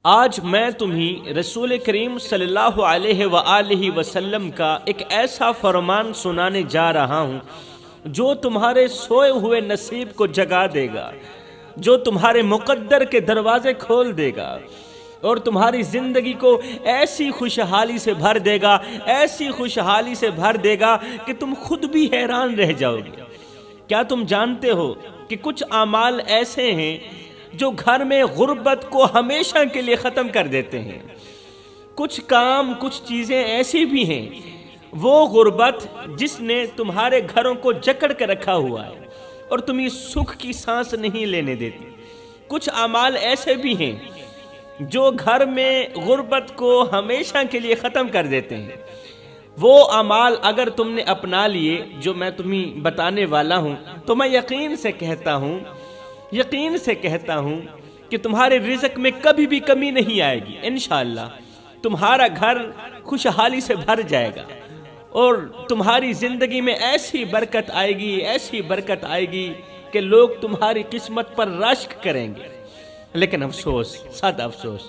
آج میں تمہیں رسول کریم صلی اللہ علیہ وآلہ وسلم کا ایک ایسا فرمان سنانے جا رہا ہوں جو تمہارے سوئے ہوئے نصیب کو جگا دے گا، جو تمہارے مقدر کے دروازے کھول دے گا اور تمہاری زندگی کو ایسی خوشحالی سے بھر دے گا، ایسی خوشحالی سے بھر دے گا کہ تم خود بھی حیران رہ جاؤ گے۔ کیا تم جانتے ہو کہ کچھ اعمال ایسے ہیں جو گھر میں غربت کو ہمیشہ کے لیے ختم کر دیتے ہیں؟ کچھ کام، کچھ چیزیں ایسی بھی ہیں وہ غربت جس نے تمہارے گھروں کو جکڑ کے رکھا ہوا ہے اور تمہیں سکھ کی سانس نہیں لینے دیتی۔ کچھ اعمال ایسے بھی ہیں جو گھر میں غربت کو ہمیشہ کے لیے ختم کر دیتے ہیں۔ وہ اعمال اگر تم نے اپنا لیے جو میں تمہیں بتانے والا ہوں تو میں یقین سے کہتا ہوں کہ تمہارے رزق میں کبھی بھی کمی نہیں آئے گی۔ انشاءاللہ تمہارا گھر خوشحالی سے بھر جائے گا اور تمہاری زندگی میں ایسی برکت آئے گی کہ لوگ تمہاری قسمت پر رشک کریں گے۔ لیکن افسوس، صد افسوس،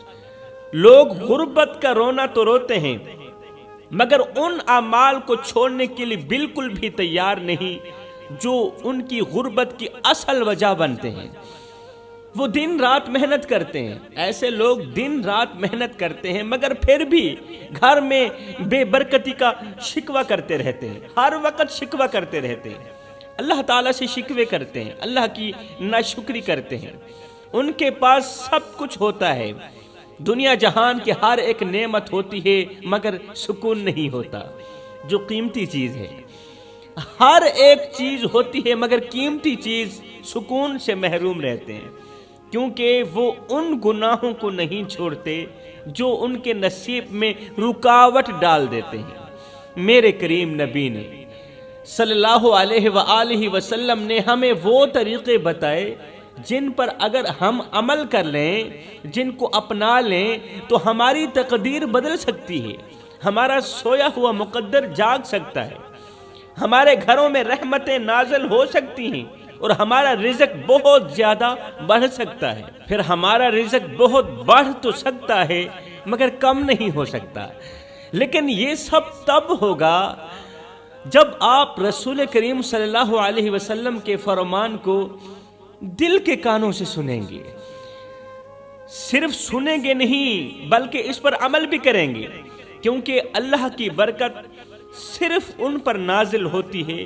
لوگ غربت کا رونا تو روتے ہیں مگر ان اعمال کو چھوڑنے کے لیے بالکل بھی تیار نہیں جو ان کی غربت کی اصل وجہ بنتے ہیں۔ وہ دن رات محنت کرتے ہیں، ایسے لوگ دن رات محنت کرتے ہیں مگر پھر بھی گھر میں بے برکتی کا شکوہ کرتے رہتے ہیں، ہر وقت شکوہ کرتے رہتے ہیں، اللہ تعالیٰ سے شکوے کرتے ہیں، اللہ کی ناشکری کرتے ہیں۔ ان کے پاس سب کچھ ہوتا ہے، دنیا جہان کی ہر ایک نعمت ہوتی ہے مگر سکون نہیں ہوتا، جو قیمتی چیز ہے۔ ہر ایک چیز ہوتی ہے مگر قیمتی چیز سکون سے محروم رہتے ہیں، کیونکہ وہ ان گناہوں کو نہیں چھوڑتے جو ان کے نصیب میں رکاوٹ ڈال دیتے ہیں۔ میرے کریم نبی نے صلی اللہ علیہ وآلہ وسلم نے ہمیں وہ طریقے بتائے جن پر اگر ہم عمل کر لیں، جن کو اپنا لیں تو ہماری تقدیر بدل سکتی ہے، ہمارا سویا ہوا مقدر جاگ سکتا ہے، ہمارے گھروں میں رحمتیں نازل ہو سکتی ہیں اور ہمارا رزق بہت زیادہ بڑھ سکتا ہے۔ پھر ہمارا رزق بہت بڑھ تو سکتا ہے مگر کم نہیں ہو سکتا۔ لیکن یہ سب تب ہوگا جب آپ رسول کریم صلی اللہ علیہ وسلم کے فرمان کو دل کے کانوں سے سنیں گے، صرف سنیں گے نہیں بلکہ اس پر عمل بھی کریں گے، کیونکہ اللہ کی برکت صرف ان پر نازل ہوتی ہے،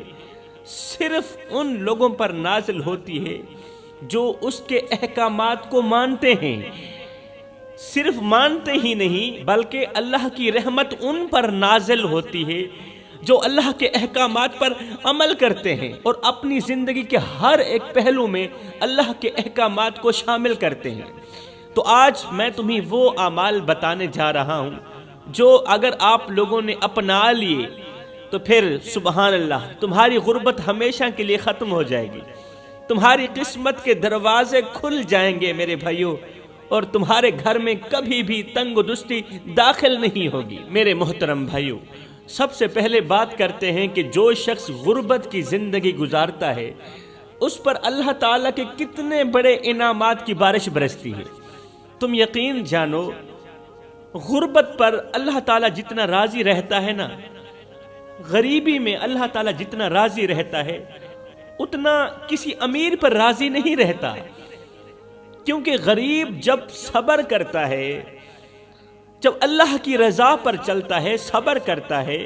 صرف ان لوگوں پر نازل ہوتی ہے جو اس کے احکامات کو مانتے ہیں۔ صرف مانتے ہی نہیں بلکہ اللہ کی رحمت ان پر نازل ہوتی ہے جو اللہ کے احکامات پر عمل کرتے ہیں اور اپنی زندگی کے ہر ایک پہلو میں اللہ کے احکامات کو شامل کرتے ہیں۔ تو آج میں تمہیں وہ اعمال بتانے جا رہا ہوں جو اگر آپ لوگوں نے اپنا لیے تو پھر سبحان اللہ تمہاری غربت ہمیشہ کے لیے ختم ہو جائے گی، تمہاری قسمت کے دروازے کھل جائیں گے میرے بھائیوں، اور تمہارے گھر میں کبھی بھی تنگ و دستی داخل نہیں ہوگی۔ میرے محترم بھائیوں، سب سے پہلے بات کرتے ہیں کہ جو شخص غربت کی زندگی گزارتا ہے اس پر اللہ تعالیٰ کے کتنے بڑے انعامات کی بارش برستی ہے۔ تم یقین جانو، غربت پر اللہ تعالیٰ جتنا راضی رہتا ہے نا، غریبی میں اللہ تعالیٰ جتنا راضی رہتا ہے اتنا کسی امیر پر راضی نہیں رہتا، کیونکہ غریب جب صبر کرتا ہے، جب اللہ کی رضا پر چلتا ہے، صبر کرتا ہے،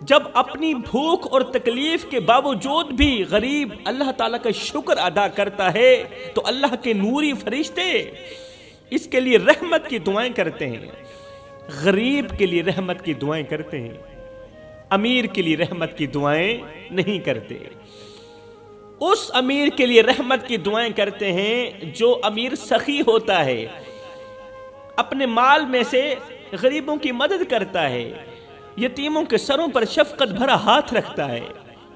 جب اپنی بھوک اور تکلیف کے باوجود بھی غریب اللہ تعالیٰ کا شکر ادا کرتا ہے تو اللہ کے نوری فرشتے اس کے لیے رحمت کی دعائیں کرتے ہیں، غریب کے لیے رحمت کی دعائیں کرتے ہیں، امیر کے لیے رحمت کی دعائیں نہیں کرتے۔ اس امیر کے لیے رحمت کی دعائیں کرتے ہیں جو امیر سخی ہوتا ہے، اپنے مال میں سے غریبوں کی مدد کرتا ہے، یتیموں کے سروں پر شفقت بھرا ہاتھ رکھتا ہے۔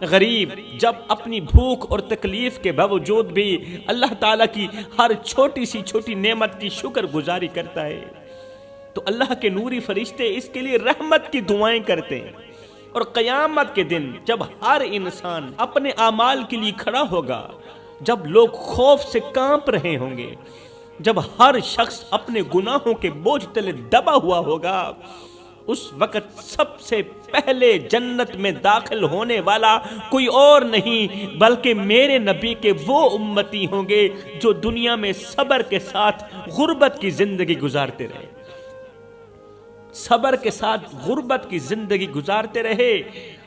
غریب جب اپنی بھوک اور تکلیف کے باوجود بھی اللہ تعالیٰ کی ہر چھوٹی سی چھوٹی نعمت کی شکر گزاری کرتا ہے تو اللہ کے نوری فرشتے اس کے لیے رحمت کی دعائیں کرتے ہیں۔ اور قیامت کے دن جب ہر انسان اپنے اعمال کے لیے کھڑا ہوگا، جب لوگ خوف سے کانپ رہے ہوں گے، جب ہر شخص اپنے گناہوں کے بوجھ تلے دبا ہوا ہوگا، اس وقت سب سے پہلے جنت میں داخل ہونے والا کوئی اور نہیں بلکہ میرے نبی کے وہ امتی ہوں گے جو دنیا میں صبر کے ساتھ غربت کی زندگی گزارتے رہے، صبر کے ساتھ غربت کی زندگی گزارتے رہے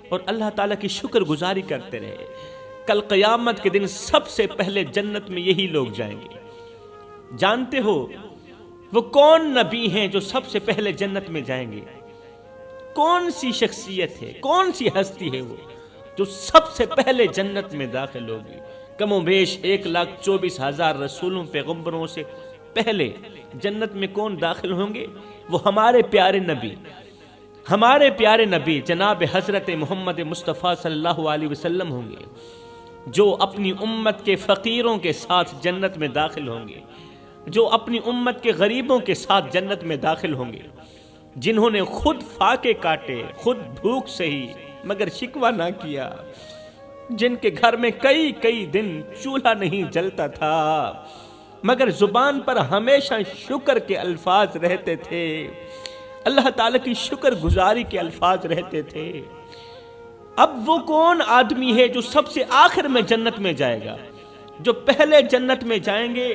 اور اللہ تعالیٰ کی شکر گزاری کرتے رہے۔ کل قیامت کے دن سب سے پہلے جنت میں یہی لوگ جائیں گے۔ جانتے ہو وہ کون نبی ہیں جو سب سے پہلے جنت میں جائیں گے؟ کون سی شخصیت ہے، کون سی ہستی ہے وہ جو سب سے پہلے جنت میں داخل ہوگی؟ کم و بیش 1,24,000 رسولوں پیغمبروں سے پہلے جنت میں کون داخل ہوں گے؟ وہ ہمارے پیارے نبی جناب حضرت محمد مصطفیٰ صلی اللہ علیہ وسلم ہوں گے، جو اپنی امت کے فقیروں کے ساتھ جنت میں داخل ہوں گے، جو اپنی امت کے غریبوں کے ساتھ جنت میں داخل ہوں گے، جنہوں نے خود فاقے کاٹے، خود بھوک سہی مگر شکوہ نہ کیا، جن کے گھر میں کئی دن چولہا نہیں جلتا تھا مگر زبان پر ہمیشہ شکر کے الفاظ رہتے تھے، اللہ تعالیٰ کی شکر گزاری کے الفاظ رہتے تھے۔ اب وہ کون آدمی ہے جو سب سے آخر میں جنت میں جائے گا؟ جو پہلے جنت میں جائیں گے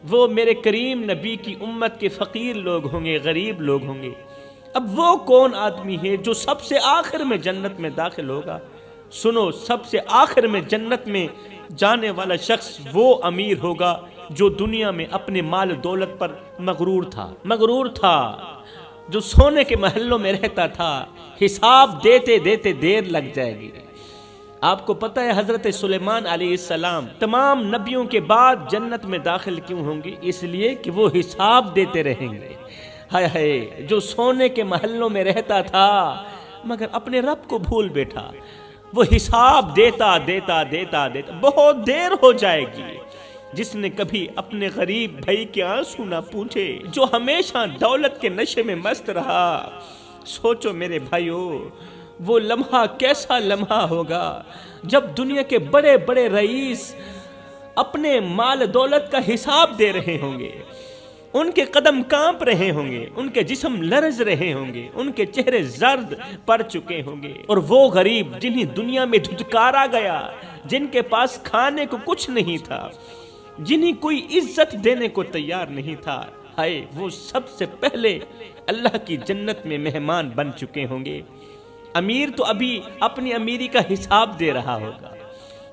وہ میرے کریم نبی کی امت کے فقیر لوگ ہوں گے، غریب لوگ ہوں گے۔ اب وہ کون آدمی ہے جو سب سے آخر میں جنت میں داخل ہوگا؟ سنو، سب سے آخر میں جنت میں جانے والا شخص وہ امیر ہوگا جو دنیا میں اپنے مال دولت پر مغرور تھا، جو سونے کے محلوں میں رہتا تھا، حساب دیتے دیتے دیر لگ جائے گی۔ آپ کو پتہ ہے حضرت سلیمان علیہ السلام تمام نبیوں کے بعد جنت میں داخل کیوں ہوں گے؟ اس لیے کہ وہ حساب دیتے رہیں گے۔ ہائے ہائے، جو سونے کے محلوں میں رہتا تھا مگر اپنے رب کو بھول بیٹھا، وہ حساب دیتا بہت دیر ہو جائے گی۔ جس نے کبھی اپنے غریب بھائی کے آنسو نہ پوچھے، جو ہمیشہ دولت کے نشے میں مست رہا، سوچو میرے بھائیو وہ لمحہ کیسا لمحہ ہوگا جب دنیا کے بڑے بڑے رئیس اپنے مال دولت کا حساب دے رہے ہوں گے، ان کے قدم کانپ رہے ہوں گے، ان کے جسم لرز رہے ہوں گے، ان کے چہرے زرد پڑ چکے ہوں گے، اور وہ غریب جنہیں دنیا میں دھتکارا گیا، جن کے پاس کھانے کو کچھ نہیں تھا، جنہیں کوئی عزت دینے کو تیار نہیں تھا، ہائے وہ سب سے پہلے اللہ کی جنت میں مہمان بن چکے ہوں گے۔ امیر تو ابھی اپنی امیری کا حساب دے رہا ہوگا۔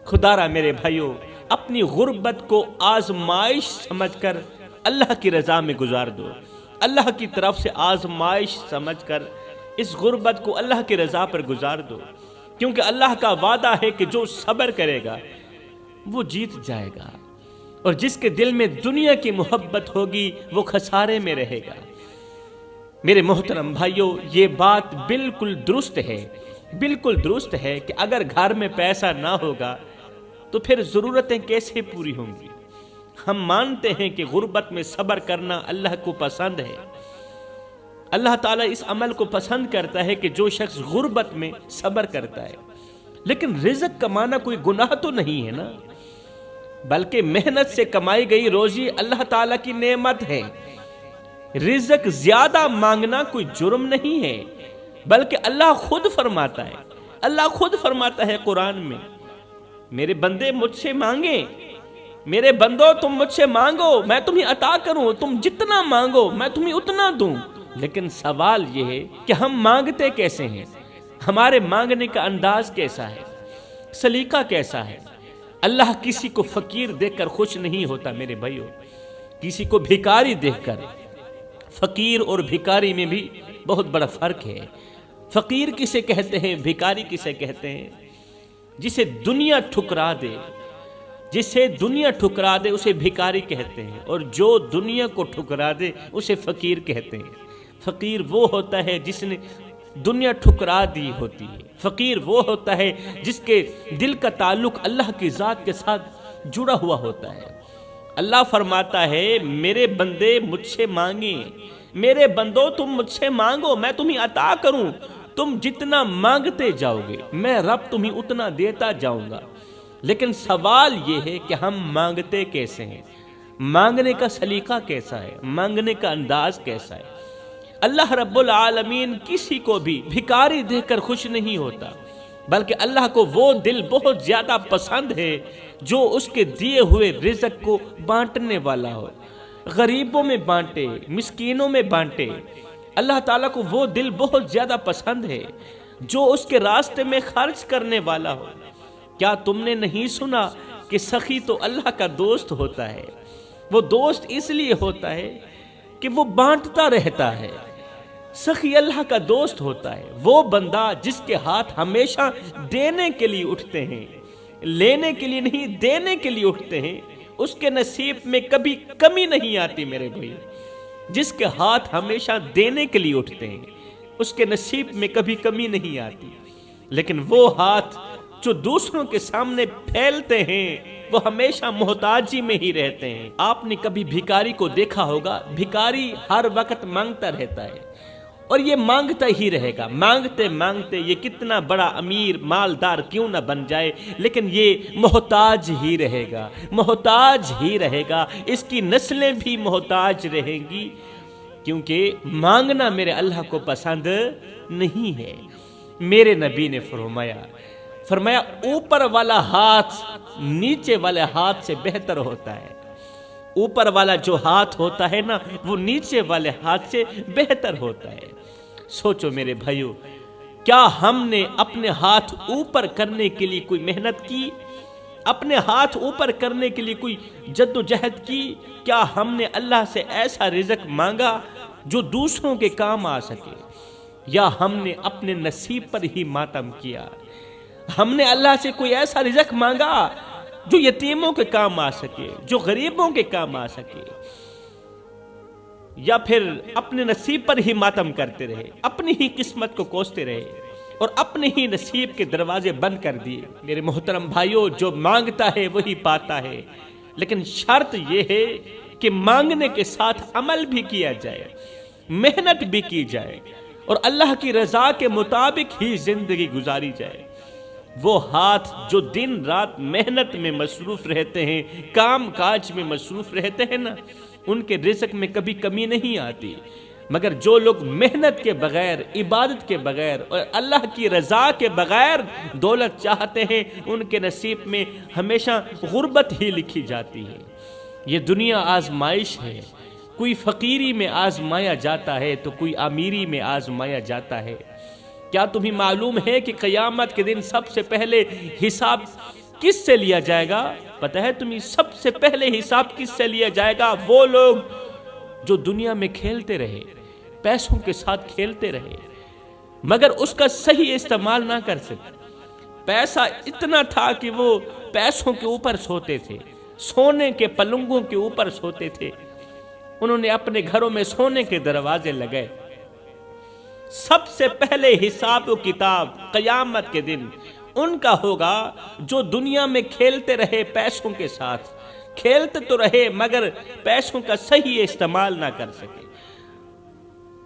خدا را میرے بھائیو، اپنی غربت کو آزمائش سمجھ کر اللہ کی رضا میں گزار دو، اللہ کی طرف سے آزمائش سمجھ کر اس غربت کو اللہ کی رضا پر گزار دو، کیونکہ اللہ کا وعدہ ہے کہ جو صبر کرے گا وہ جیت جائے گا، اور جس کے دل میں دنیا کی محبت ہوگی وہ خسارے میں رہے گا۔ میرے محترم بھائیو، یہ بات بالکل درست ہے کہ اگر گھر میں پیسہ نہ ہوگا تو پھر ضرورتیں کیسے پوری ہوں گی؟ ہم مانتے ہیں کہ غربت میں صبر کرنا اللہ کو پسند ہے، اللہ تعالیٰ اس عمل کو پسند کرتا ہے کہ جو شخص غربت میں صبر کرتا ہے، لیکن رزق کمانا کوئی گناہ تو نہیں ہے نا، بلکہ محنت سے کمائی گئی روزی اللہ تعالیٰ کی نعمت ہے۔ رزق زیادہ مانگنا کوئی جرم نہیں ہے، بلکہ اللہ خود فرماتا ہے قرآن میں، میرے بندے مجھ سے مانگیں، میرے بندو تم مجھ سے مانگو میں تمہیں عطا کروں، تم جتنا مانگو میں تمہیں اتنا دوں۔ لیکن سوال یہ ہے کہ ہم مانگتے کیسے ہیں، ہمارے مانگنے کا انداز کیسا ہے، سلیقہ کیسا ہے؟ اللہ کسی کو فقیر دیکھ کر خوش نہیں ہوتا میرے بھائیو، کسی کو بھکاری دیکھ کر۔ فقیر اور بھکاری میں بھی بہت بڑا فرق ہے۔ فقیر کسے کہتے ہیں، بھکاری کسے کہتے ہیں؟ جسے دنیا ٹھکرا دے اسے بھکاری کہتے ہیں، اور جو دنیا کو ٹھکرا دے اسے فقیر کہتے ہیں۔ فقیر وہ ہوتا ہے جس نے دنیا ٹھکرا دی ہوتی ہے، فقیر وہ ہوتا ہے جس کے دل کا تعلق اللہ کی ذات کے ساتھ جڑا ہوا ہوتا ہے۔ اللہ فرماتا ہے میرے بندے مجھ سے مانگیں، میرے بندو تم مجھ سے مانگو میں تمہیں عطا کروں، تم جتنا مانگتے جاؤ گے میں رب تمہیں اتنا دیتا جاؤں گا۔ لیکن سوال یہ ہے کہ ہم مانگتے کیسے ہیں، مانگنے کا سلیقہ کیسا ہے، مانگنے کا انداز کیسا ہے۔ اللہ رب العالمین کسی کو بھی بھکاری دیکھ کر خوش نہیں ہوتا، بلکہ اللہ کو وہ دل بہت زیادہ پسند ہے جو اس کے دیے ہوئے رزق کو بانٹنے والا ہو، غریبوں میں بانٹے، مسکینوں میں بانٹے۔ اللہ تعالیٰ کو وہ دل بہت زیادہ پسند ہے جو اس کے راستے میں خرچ کرنے والا ہو۔ کیا تم نے نہیں سنا کہ سخی تو اللہ کا دوست ہوتا ہے؟ وہ دوست اس لیے ہوتا ہے کہ وہ بانٹتا رہتا ہے۔ سخی اللہ کا دوست ہوتا ہے وہ بندہ جس کے ہاتھ ہمیشہ دینے کے لیے اٹھتے ہیں، لینے کے لیے نہیں، دینے کے لیے اٹھتے ہیں۔ اس کے نصیب میں کبھی کمی نہیں آتی میرے بھائی۔ جس کے ہاتھ ہمیشہ دینے کے لیے اٹھتے ہیں اس کے نصیب میں کبھی کمی نہیں آتی، لیکن وہ ہاتھ جو دوسروں کے سامنے پھیلتے ہیں وہ ہمیشہ محتاجی میں ہی رہتے ہیں۔ آپ نے کبھی بھکاری کو دیکھا ہوگا، بھکاری ہر وقت مانگتا رہتا ہے اور یہ مانگتا ہی رہے گا، مانگتے مانگتے یہ کتنا بڑا امیر مالدار کیوں نہ بن جائے، لیکن یہ محتاج ہی رہے گا، محتاج ہی رہے گا۔ اس کی نسلیں بھی محتاج رہیں گی، کیونکہ مانگنا میرے اللہ کو پسند نہیں ہے۔ میرے نبی نے فرمایا اوپر والا ہاتھ نیچے والے ہاتھ سے بہتر ہوتا ہے۔ اوپر والا جو ہاتھ ہوتا ہے نا وہ نیچے والے ہاتھ سے بہتر ہوتا ہے۔ سوچو میرے بھائیو، کیا ہم نے اپنے ہاتھ اوپر کرنے کے لیے کوئی محنت کی؟ اپنے ہاتھ اوپر کرنے کے لیے کوئی جد و جہد کی؟ کیا ہم نے اللہ سے ایسا رزق مانگا جو دوسروں کے کام آ سکے، یا ہم نے اپنے نصیب پر ہی ماتم کیا؟ ہم نے اللہ سے کوئی ایسا رزق مانگا جو یتیموں کے کام آ سکے، جو غریبوں کے کام آ سکے، یا پھر اپنے نصیب پر ہی ماتم کرتے رہے، اپنی ہی قسمت کو کوستے رہے اور اپنے ہی نصیب کے دروازے بند کر دیے؟ میرے محترم بھائیوں، جو مانگتا ہے وہی پاتا ہے، لیکن شرط یہ ہے کہ مانگنے کے ساتھ عمل بھی کیا جائے، محنت بھی کی جائے اور اللہ کی رضا کے مطابق ہی زندگی گزاری جائے۔ وہ ہاتھ جو دن رات محنت میں مصروف رہتے ہیں، کام کاج میں مصروف رہتے ہیں نا، ان کے رزق میں کبھی کمی نہیں آتی، مگر جو لوگ محنت کے بغیر، عبادت کے بغیر اور اللہ کی رضا کے بغیر دولت چاہتے ہیں، ان کے نصیب میں ہمیشہ غربت ہی لکھی جاتی ہے۔ یہ دنیا آزمائش ہے، کوئی فقیری میں آزمایا جاتا ہے تو کوئی امیری میں آزمایا جاتا ہے۔ کیا تمہیں معلوم ہے کہ قیامت کے دن سب سے پہلے حساب کس سے لیا جائے گا؟ پتہ ہے تمہیں سب سے پہلے حساب کس سے لیا جائے گا؟ وہ لوگ جو دنیا میں کھیلتے رہے، پیسوں کے ساتھ کھیلتے رہے، مگر اس کا صحیح استعمال نہ کر سکے۔ پیسہ اتنا تھا کہ وہ پیسوں کے اوپر سوتے تھے، سونے کے پلنگوں کے اوپر سوتے تھے۔ انہوں نے اپنے گھروں میں سونے کے دروازے لگائے۔ سب سے پہلے حساب و کتاب قیامت کے دن ان کا ہوگا جو دنیا میں کھیلتے رہے، پیسوں کے ساتھ کھیلتے تو رہے مگر پیسوں کا صحیح استعمال نہ کر سکے۔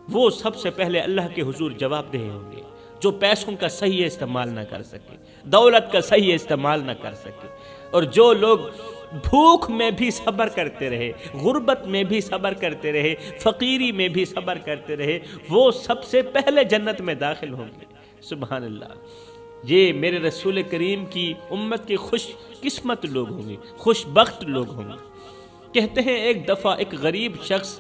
وہ سب سے پہلے اللہ کے حضور جواب دہ ہوں گے، جو پیسوں کا صحیح استعمال نہ کر سکے، دولت کا صحیح استعمال نہ کر سکے۔ اور جو لوگ بھوک میں بھی صبر کرتے رہے، غربت میں بھی صبر کرتے رہے، فقیری میں بھی صبر کرتے رہے، وہ سب سے پہلے جنت میں داخل ہوں گے۔ سبحان اللہ! یہ میرے رسول کریم کی امت کے خوش قسمت لوگ ہوں گے، خوش بخت لوگ ہوں گے۔ کہتے ہیں ایک دفعہ ایک غریب شخص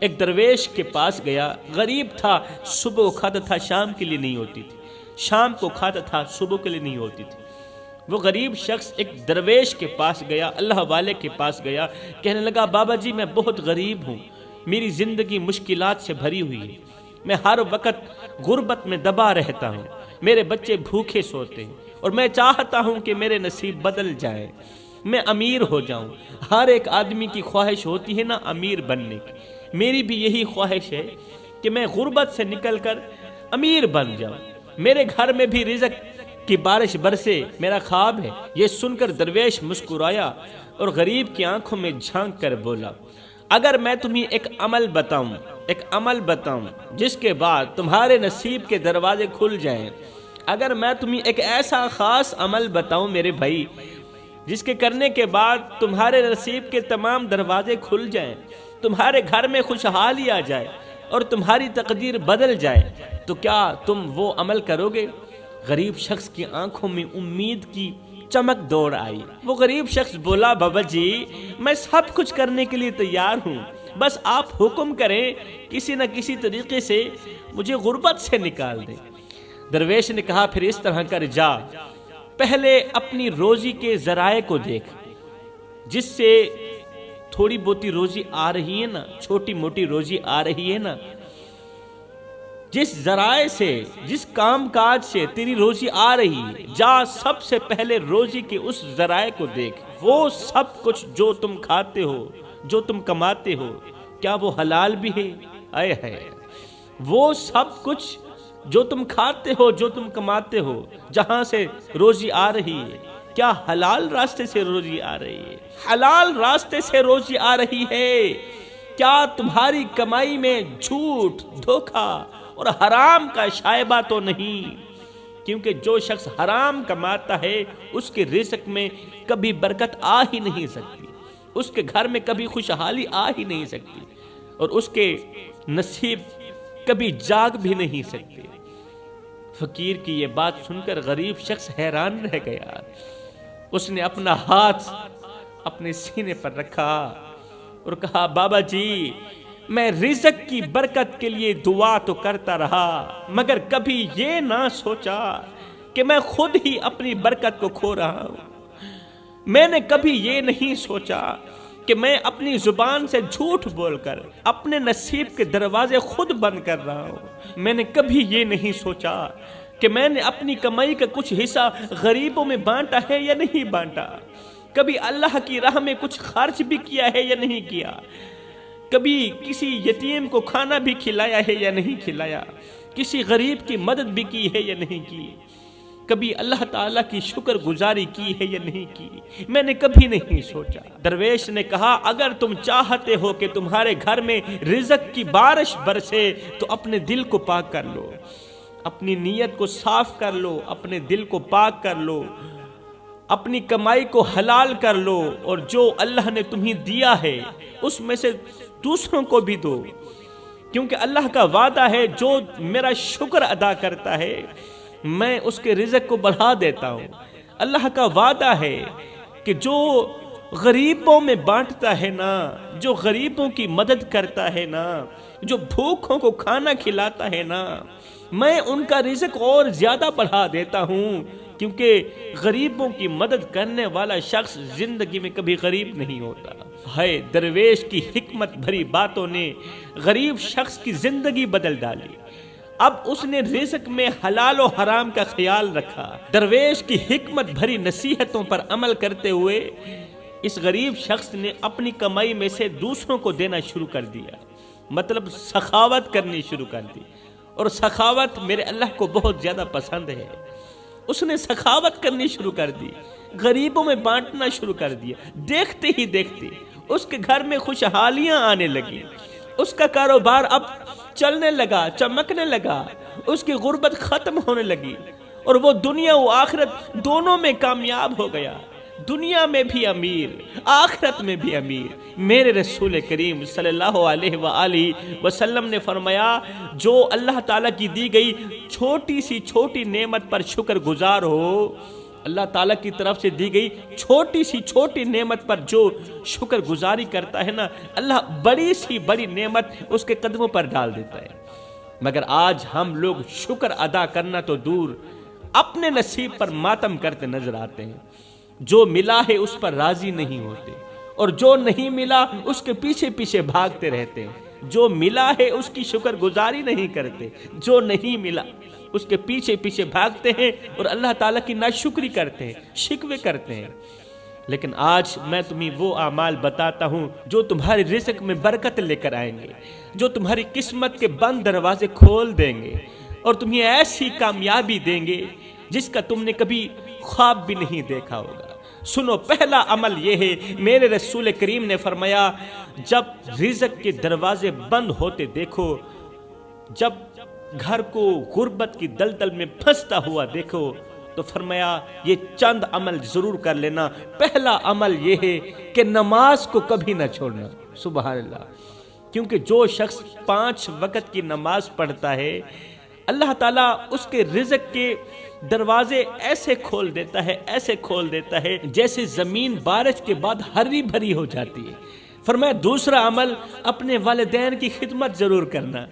ایک درویش کے پاس گیا۔ غریب تھا، صبح کو کھاتا تھا، شام کے لیے نہیں ہوتی تھی، شام کو کھاتا تھا، صبح کے لیے نہیں ہوتی تھی۔ وہ غریب شخص ایک درویش کے پاس گیا، اللہ والے کے پاس گیا، کہنے لگا بابا جی میں بہت غریب ہوں، میری زندگی مشکلات سے بھری ہوئی ہے، میں ہر وقت غربت میں دبا رہتا ہوں، میرے بچے بھوکے سوتے ہیں اور میں چاہتا ہوں کہ میرے نصیب بدل جائے، میں امیر ہو جاؤں۔ ہر ایک آدمی کی خواہش ہوتی ہے نا امیر بننے کی، میری بھی یہی خواہش ہے کہ میں غربت سے نکل کر امیر بن جاؤں، میرے گھر میں بھی رزق کی بارش برسے، میرا خواب ہے۔ یہ سن کر درویش مسکرایا اور غریب کی آنکھوں میں جھانک کر بولا، اگر میں تمہیں ایک عمل بتاؤں جس کے بعد تمہارے نصیب کے دروازے کھل جائیں، اگر میں تمہیں ایک ایسا خاص عمل بتاؤں میرے بھائی جس کے کرنے کے بعد تمہارے نصیب کے تمام دروازے کھل جائیں، تمہارے گھر میں خوشحالی آ جائے اور تمہاری تقدیر بدل جائے، تو کیا تم وہ عمل کرو گے؟ غریب شخص کی آنکھوں میں امید کی چمک دوڑ آئی۔ وہ غریب شخص بولا، بابا جی میں سب کچھ کرنے کے لیے تیار ہوں، بس آپ حکم کریں، کسی نہ کسی طریقے سے مجھے غربت سے نکال دیں۔ درویش نے کہا، پھر اس طرح کر، جا پہلے اپنی روزی کے ذرائع کو دیکھ، جس سے تھوڑی بہتی روزی آ رہی ہے نا، چھوٹی موٹی روزی آ رہی ہے نا، جس ذرائع سے، جس کام کاج سے تیری روزی آ رہی ہے، جا سب سے پہلے روزی کے اس ذرائع کو دیکھ۔ وہ سب کچھ جو تم کھاتے ہو، جو تم کماتے ہو، کیا وہ حلال بھی ہے؟ آئے ہے، وہ سب کچھ جو تم کھاتے ہو، جو تم کماتے ہو، جہاں سے روزی آ رہی ہے، کیا حلال راستے سے روزی آ رہی ہے؟ حلال راستے سے روزی آ رہی ہے؟ کیا تمہاری کمائی میں جھوٹ، دھوکہ اور حرام کا شائبہ تو نہیں؟ کیونکہ جو شخص حرام کماتا ہے اس کے رزق میں کبھی برکت آ ہی نہیں سکتی، اس کے گھر میں کبھی خوشحالی آ ہی نہیں سکتی، اور اس کے نصیب کبھی جاگ بھی نہیں سکتے۔ فقیر کی یہ بات سن کر غریب شخص حیران رہ گیا۔ اس نے اپنا ہاتھ اپنے سینے پر رکھا اور کہا، بابا جی میں رزق کی برکت کے لیے دعا تو کرتا رہا، مگر کبھی یہ نہ سوچا کہ میں خود ہی اپنی برکت کو کھو رہا ہوں۔ میں نے کبھی یہ نہیں سوچا کہ میں اپنی زبان سے جھوٹ بول کر اپنے نصیب کے دروازے خود بند کر رہا ہوں۔ میں نے کبھی یہ نہیں سوچا کہ میں نے اپنی کمائی کا کچھ حصہ غریبوں میں بانٹا ہے یا نہیں بانٹا، کبھی اللہ کی راہ میں کچھ خرچ بھی کیا ہے یا نہیں کیا، کبھی کسی یتیم کو کھانا بھی کھلایا ہے یا نہیں کھلایا، کسی غریب کی مدد بھی کی ہے یا نہیں کی، کبھی اللہ تعالیٰ کی شکر گزاری کی ہے یا نہیں کی، میں نے کبھی نہیں سوچا۔ درویش نے کہا، اگر تم چاہتے ہو کہ تمہارے گھر میں رزق کی بارش برسے تو اپنے دل کو پاک کر لو، اپنی نیت کو صاف کر لو، اپنے دل کو پاک کر لو، اپنی کمائی کو حلال کر لو، اور جو اللہ نے تمہیں دیا ہے اس میں سے دوسروں کو بھی دو، کیونکہ اللہ کا وعدہ ہے جو میرا شکر ادا کرتا ہے میں اس کے رزق کو بڑھا دیتا ہوں۔ اللہ کا وعدہ ہے کہ جو غریبوں میں بانٹتا ہے نا، جو غریبوں کی مدد کرتا ہے نا، جو بھوکوں کو کھانا کھلاتا ہے نا، میں ان کا رزق اور زیادہ بڑھا دیتا ہوں، کیونکہ غریبوں کی مدد کرنے والا شخص زندگی میں کبھی غریب نہیں ہوتا۔ ہے درویش کی حکمت بھری باتوں نے غریب شخص کی زندگی بدل ڈالی۔ اب اس نے رزق میں حلال و حرام کا خیال رکھا۔ درویش کی حکمت بھری نصیحتوں پر عمل کرتے ہوئے اس غریب شخص نے اپنی کمائی میں سے دوسروں کو دینا شروع کر دیا، مطلب سخاوت کرنی شروع کر دی، اور سخاوت میرے اللہ کو بہت زیادہ پسند ہے۔ اس نے سخاوت کرنی شروع کر دی، غریبوں میں بانٹنا شروع کر دیا۔ دیکھتے ہی دیکھتے اس کے گھر میں خوشحالیاں آنے لگی، اس کا کاروبار اب چلنے لگا، چمکنے لگا، اس کی غربت ختم ہونے لگی، اور وہ دنیا و آخرت دونوں میں کامیاب ہو گیا، دنیا میں بھی امیر، آخرت میں بھی امیر۔ میرے رسول کریم صلی اللہ علیہ وآلہ وسلم نے فرمایا، جو اللہ تعالیٰ کی دی گئی چھوٹی سی چھوٹی نعمت پر شکر گزار ہو، اللہ تعالیٰ کی طرف سے دی گئی چھوٹی سی چھوٹی نعمت پر جو شکر گزاری کرتا ہے نا، اللہ بڑی سی بڑی نعمت اس کے قدموں پر ڈال دیتا ہے۔ مگر آج ہم لوگ شکر ادا کرنا تو دور، اپنے نصیب پر ماتم کرتے نظر آتے ہیں۔ جو ملا ہے اس پر راضی نہیں ہوتے، اور جو نہیں ملا اس کے پیچھے پیچھے بھاگتے رہتے ہیں۔ جو ملا ہے اس کی شکر گزاری نہیں کرتے، جو نہیں ملا اس کے پیچھے پیچھے بھاگتے ہیں اور اللہ تعالیٰ کی ناشکری کرتے ہیں، شکوے کرتے ہیں۔ لیکن آج میں تمہیں وہ اعمال بتاتا ہوں جو تمہارے رزق میں برکت لے کر آئیں گے، جو تمہاری قسمت کے بند دروازے کھول دیں گے، اور تمہیں ایسی کامیابی دیں گے جس کا تم نے کبھی خواب بھی نہیں دیکھا ہوگا۔ سنو، پہلا عمل یہ ہے، میرے رسول کریم نے فرمایا، جب رزق کے دروازے بند ہوتے دیکھو، جب گھر کو غربت کی دلدل میں پھنستا ہوا دیکھو، تو فرمایا یہ چند عمل ضرور کر لینا. پہلا عمل یہ ہے کہ نماز کو کبھی نہ چھوڑنا. سبحان اللہ. کیونکہ جو شخص 5 وقت کی نماز پڑھتا ہے اللہ تعالیٰ اس کے رزق کے دروازے ایسے کھول دیتا ہے، ایسے کھول دیتا ہے جیسے زمین بارش کے بعد ہری بھری ہو جاتی ہے. فرمایا دوسرا عمل اپنے والدین کی خدمت ضرور کرنا.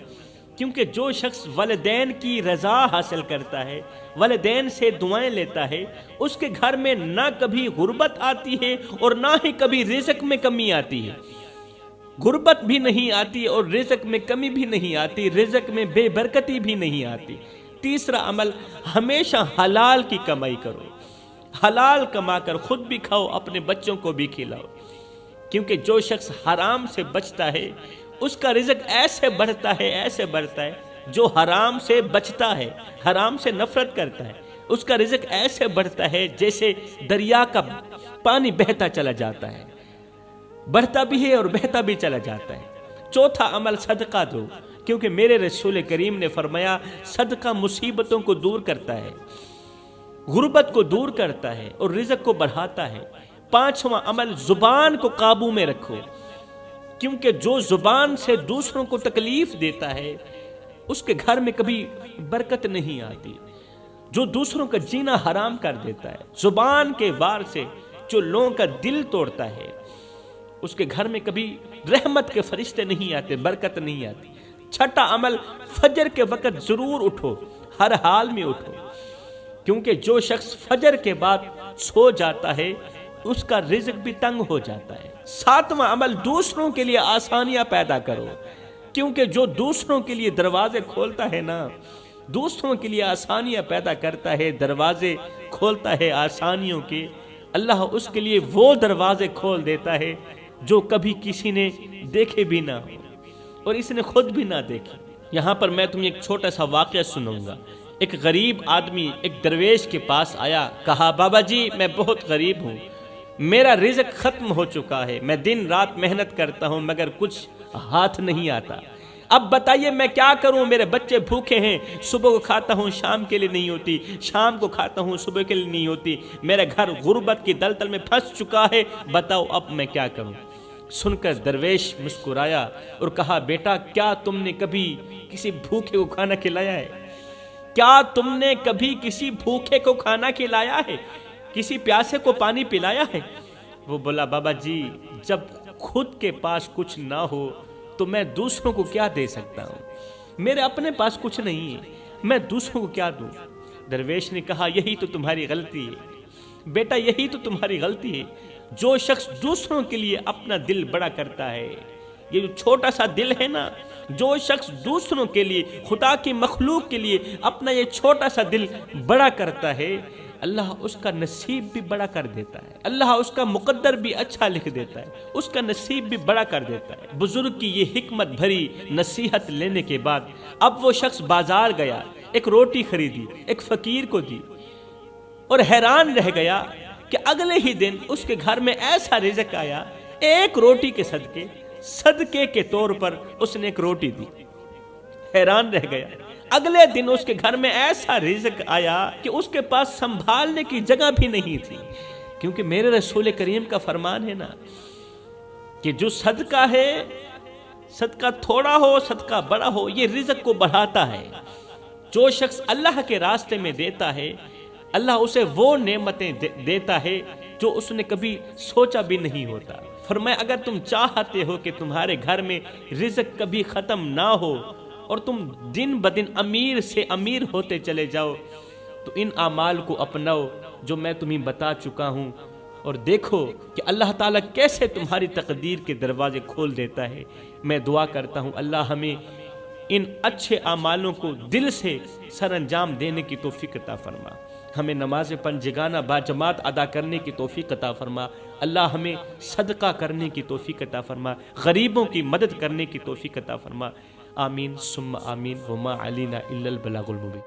کیونکہ جو شخص والدین کی رضا حاصل کرتا ہے، والدین سے دعائیں لیتا ہے، اس کے گھر میں نہ کبھی غربت آتی ہے اور نہ ہی کبھی رزق میں کمی آتی ہے. غربت بھی نہیں آتی اور رزق میں کمی بھی نہیں آتی، رزق میں بے برکتی بھی نہیں آتی. تیسرا عمل ہمیشہ حلال کی کمائی کرو. حلال کما کر خود بھی کھاؤ، اپنے بچوں کو بھی کھلاؤ. کیونکہ جو شخص حرام سے بچتا ہے اس کا رزق ایسے بڑھتا ہے، ایسے بڑھتا ہے. جو حرام سے بچتا ہے، حرام سے نفرت کرتا ہے، اس کا رزق ایسے بڑھتا ہے جیسے دریا کا پانی بہتا چلا جاتا ہے، بڑھتا بھی ہے اور بہتا بھی چلا جاتا ہے. چوتھا عمل صدقہ دو. کیونکہ میرے رسول کریم نے فرمایا صدقہ مصیبتوں کو دور کرتا ہے، غربت کو دور کرتا ہے اور رزق کو بڑھاتا ہے. پانچواں عمل زبان کو قابو میں رکھو. کیونکہ جو زبان سے دوسروں کو تکلیف دیتا ہے اس کے گھر میں کبھی برکت نہیں آتی. جو دوسروں کا جینا حرام کر دیتا ہے، زبان کے وار سے جو لوگوں کا دل توڑتا ہے، اس کے گھر میں کبھی رحمت کے فرشتے نہیں آتے، برکت نہیں آتی. چھٹا عمل فجر کے وقت ضرور اٹھو، ہر حال میں اٹھو. کیونکہ جو شخص فجر کے بعد سو جاتا ہے اس کا رزق بھی تنگ ہو جاتا ہے. ساتواں عمل دوسروں کے لیے آسانیاں پیدا کرو. کیونکہ جو دوسروں کے لیے دروازے کھولتا ہے نا، دوسروں کے لیے آسانیاں پیدا کرتا ہے، دروازے کھولتا ہے آسانیوں کے، اللہ اس کے لیے وہ دروازے کھول دیتا ہے جو کبھی کسی نے دیکھے بھی نہ ہو اور اس نے خود بھی نہ دیکھی. یہاں پر میں تمہیں ایک چھوٹا سا واقعہ سنوں گا. ایک غریب آدمی ایک درویش کے پاس آیا، کہا بابا جی میں بہت غریب ہوں، میرا رزق ختم ہو چکا ہے، میں دن رات محنت کرتا ہوں مگر کچھ ہاتھ نہیں آتا، اب بتائیے میں کیا کروں؟ میرے بچے بھوکے ہیں، صبح کو کھاتا ہوں شام کے لیے نہیں ہوتی، شام کو کھاتا ہوں صبح کے لیے نہیں ہوتی، میرا گھر غربت کی دلدل میں پھنس چکا ہے، بتاؤ اب میں کیا کروں؟ سن کر درویش مسکرایا اور کہا بیٹا کیا تم نے کبھی کسی بھوکے کو کھانا کھلایا ہے؟ کیا تم نے کبھی کسی بھوکے کو کھانا کھلایا ہے؟ کسی پیاسے کو پانی پلایا ہے؟ وہ بولا بابا جی جب خود کے پاس کچھ نہ ہو تو میں دوسروں کو کیا دے سکتا ہوں؟ میرے اپنے پاس کچھ نہیں ہے، میں دوسروں کو کیا دوں؟ درویش نے کہا یہی تو تمہاری غلطی ہے بیٹا، یہی تو تمہاری غلطی ہے. جو شخص دوسروں کے لیے اپنا دل بڑا کرتا ہے، یہ جو چھوٹا سا دل ہے نا، جو شخص دوسروں کے لیے، خدا کی مخلوق کے لیے اپنا یہ چھوٹا سا دل بڑا کرتا ہے، اللہ اس کا نصیب بھی بڑا کر دیتا ہے، اللہ اس کا مقدر بھی اچھا لکھ دیتا ہے، اس کا نصیب بھی بڑا کر دیتا ہے. بزرگ کی یہ حکمت بھری نصیحت لینے کے بعد اب وہ شخص بازار گیا، ایک روٹی خریدی، ایک فقیر کو دی اور حیران رہ گیا کہ اگلے ہی دن اس کے گھر میں ایسا رزق آیا، ایک روٹی کے صدقے کے طور پر اس نے ایک روٹی دی. حیران رہ گیا. اگلے دن اس کے گھر میں ایسا رزق آیا کہ اس کے پاس سنبھالنے کی جگہ بھی نہیں تھی. کیونکہ میرے رسول کریم کا فرمان ہے نا کہ جو صدقہ ہے، صدقہ تھوڑا ہو صدقہ بڑا ہو، یہ رزق کو بڑھاتا ہے. جو شخص اللہ کے راستے میں دیتا ہے اللہ اسے وہ نعمتیں دیتا ہے جو اس نے کبھی سوچا بھی نہیں ہوتا. فرمایا اگر تم چاہتے ہو کہ تمہارے گھر میں رزق کبھی ختم نہ ہو اور تم دن بدن امیر سے امیر ہوتے چلے جاؤ تو ان اعمال کو اپناؤ جو میں تمہیں بتا چکا ہوں، اور دیکھو کہ اللہ تعالیٰ کیسے تمہاری تقدیر کے دروازے کھول دیتا ہے. میں دعا کرتا ہوں اللہ ہمیں ان اچھے اعمالوں کو دل سے سر انجام دینے کی توفیق عطا فرما. ہمیں نماز پنجگانہ باجماعت ادا کرنے کی توفیق عطا فرما. اللہ ہمیں صدقہ کرنے کی توفیق عطا فرما، غریبوں کی مدد کرنے کی توفیق عطا فرما. آمین ثم آمین. وما علینا الا البلاغ المبین.